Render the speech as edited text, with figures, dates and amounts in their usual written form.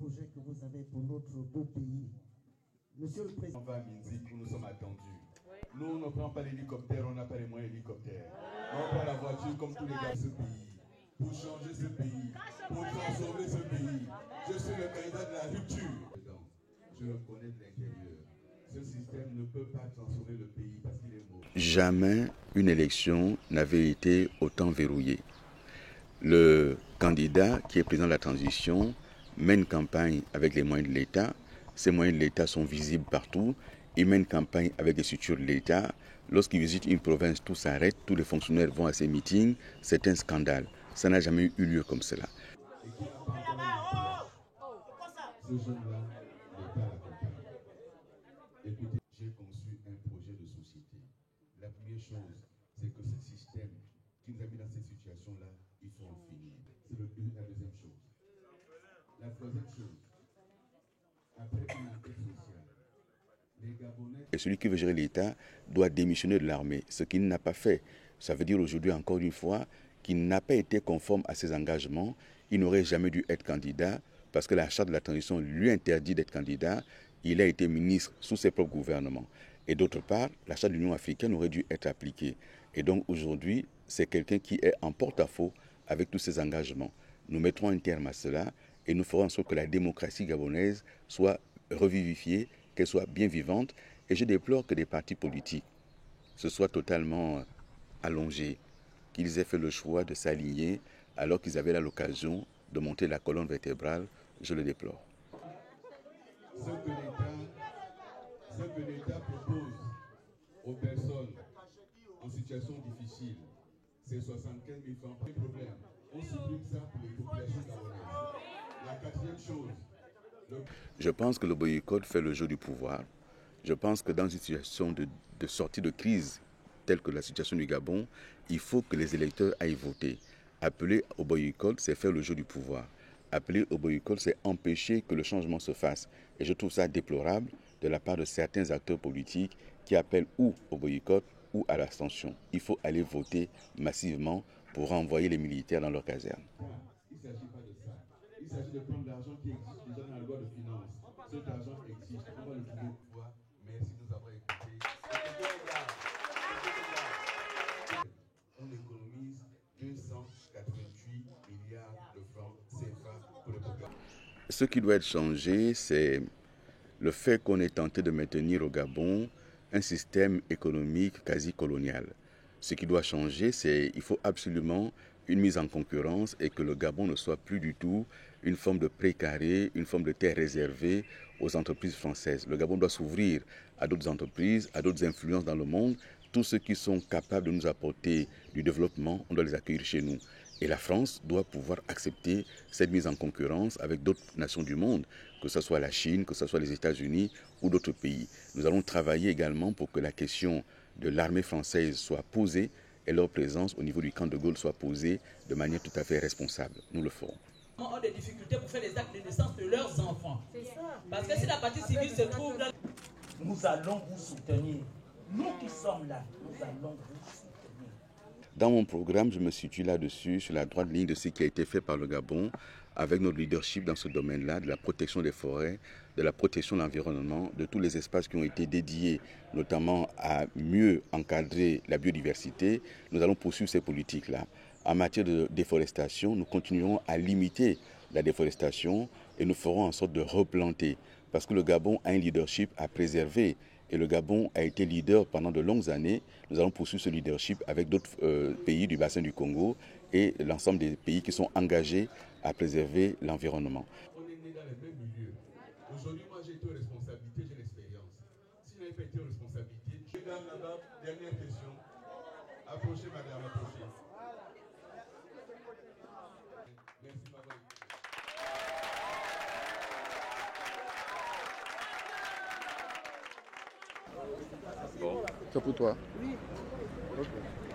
projet que vous avez pour notre beau pays. Monsieur le Président. On va à Minzik où nous sommes attendus. Nous, on ne prend pas l'hélicoptère, on n'a pas les moyens d'hélicoptère. On prend la voiture comme tous les gars de ce pays. Pour changer ce pays, pour transformer ce pays. Je suis le candidat de la rupture. Je le connais de l'intérieur. Ce système ne peut pas transformer le pays parce qu'il est mauvais. Jamais une élection n'avait été autant verrouillée. Le candidat qui est président de la transition mène campagne avec les moyens de l'État. Ces moyens de l'État sont visibles partout. Il mène campagne avec les structures de l'État. Lorsqu'il visite une province, tout s'arrête, tous les fonctionnaires vont à ses meetings. C'est un scandale. Ça n'a jamais eu lieu comme cela. Ce jeune-là n'est pas l'accompagné. Écoutez, j'ai conçu un projet de société. La première chose, c'est que ce système qui nous a mis dans cette situation-là, il faut en finir. C'est la deuxième chose. La troisième chose, après une enquête sociale, les Gabonais... Et celui qui veut gérer l'État doit démissionner de l'armée, ce qu'il n'a pas fait. Ça veut dire aujourd'hui, encore une fois, qu'il n'a pas été conforme à ses engagements. Il n'aurait jamais dû être candidat parce que la charte de la transition lui interdit d'être candidat. Il a été ministre sous ses propres gouvernements. Et d'autre part, la charte de l'Union africaine aurait dû être appliquée. Et donc aujourd'hui, c'est quelqu'un qui est en porte-à-faux avec tous ses engagements. Nous mettrons un terme à cela et nous ferons en sorte que la démocratie gabonaise soit revivifiée, qu'elle soit bien vivante. Et je déplore que des partis politiques se soient totalement allongés, qu'ils aient fait le choix de s'aligner alors qu'ils avaient l'occasion de monter la colonne vertébrale. Je le déplore. Ce que l'État propose aux personnes en situation difficile, c'est 75 000 francs. Pas de problème. On supprime ça pour les populations gabonaises. La quatrième chose. Je pense que le boycott fait le jeu du pouvoir. Je pense que dans une situation de sortie de crise telle que la situation du Gabon, il faut que les électeurs aillent voter. Appeler au boycott, c'est faire le jeu du pouvoir. Appeler au boycott, c'est empêcher que le changement se fasse. Et je trouve ça déplorable de la part de certains acteurs politiques qui appellent ou au boycott ou à l'abstention. Il faut aller voter massivement pour renvoyer les militaires dans leurs casernes. Il ne s'agit pas de ça. Il s'agit de prendre l'argent qui existe déjà dans la loi de finances. Cet argent existe. On va le trouver au pouvoir. Merci de nous avoir écoutés. On économise 288 milliards de francs CFA pour le programme. Ce qui doit être changé, c'est le fait qu'on ait tenté de maintenir au Gabon un système économique quasi colonial. Ce qui doit changer, c'est qu'il faut absolument une mise en concurrence et que le Gabon ne soit plus du tout une forme de précaré, une forme de terre réservée aux entreprises françaises. Le Gabon doit s'ouvrir à d'autres entreprises, à d'autres influences dans le monde. Tous ceux qui sont capables de nous apporter du développement, on doit les accueillir chez nous. Et la France doit pouvoir accepter cette mise en concurrence avec d'autres nations du monde, que ce soit la Chine, que ce soit les États-Unis ou d'autres pays. Nous allons travailler également pour que la question de l'armée française soit posée et leur présence au niveau du camp de Gaulle soit posée de manière tout à fait responsable. Nous le ferons. Ont des difficultés pour faire les actes de naissance de leurs enfants. Parce que si la partie civile se trouve là... Nous allons vous soutenir. Nous qui sommes là, nous allons vous soutenir. Dans mon programme, je me situe là-dessus, sur la droite ligne de ce qui a été fait par le Gabon, avec notre leadership dans ce domaine-là, de la protection des forêts, de la protection de l'environnement, de tous les espaces qui ont été dédiés, notamment à mieux encadrer la biodiversité. Nous allons poursuivre ces politiques-là. En matière de déforestation, nous continuerons à limiter la déforestation et nous ferons en sorte de replanter. Parce que le Gabon a un leadership à préserver. Et le Gabon a été leader pendant de longues années. Nous allons poursuivre ce leadership avec d'autres pays du bassin du Congo et l'ensemble des pays qui sont engagés à préserver l'environnement. On est né dans les mêmes milieux. Aujourd'hui, moi j'ai été aux responsabilités, j'ai l'expérience. Si je n'avais pas été aux responsabilités, mesdames, là-bas, dernière question. Approchez, madame, approchez. Merci, madame. Bon. C'est pour toi. Oui. Okay.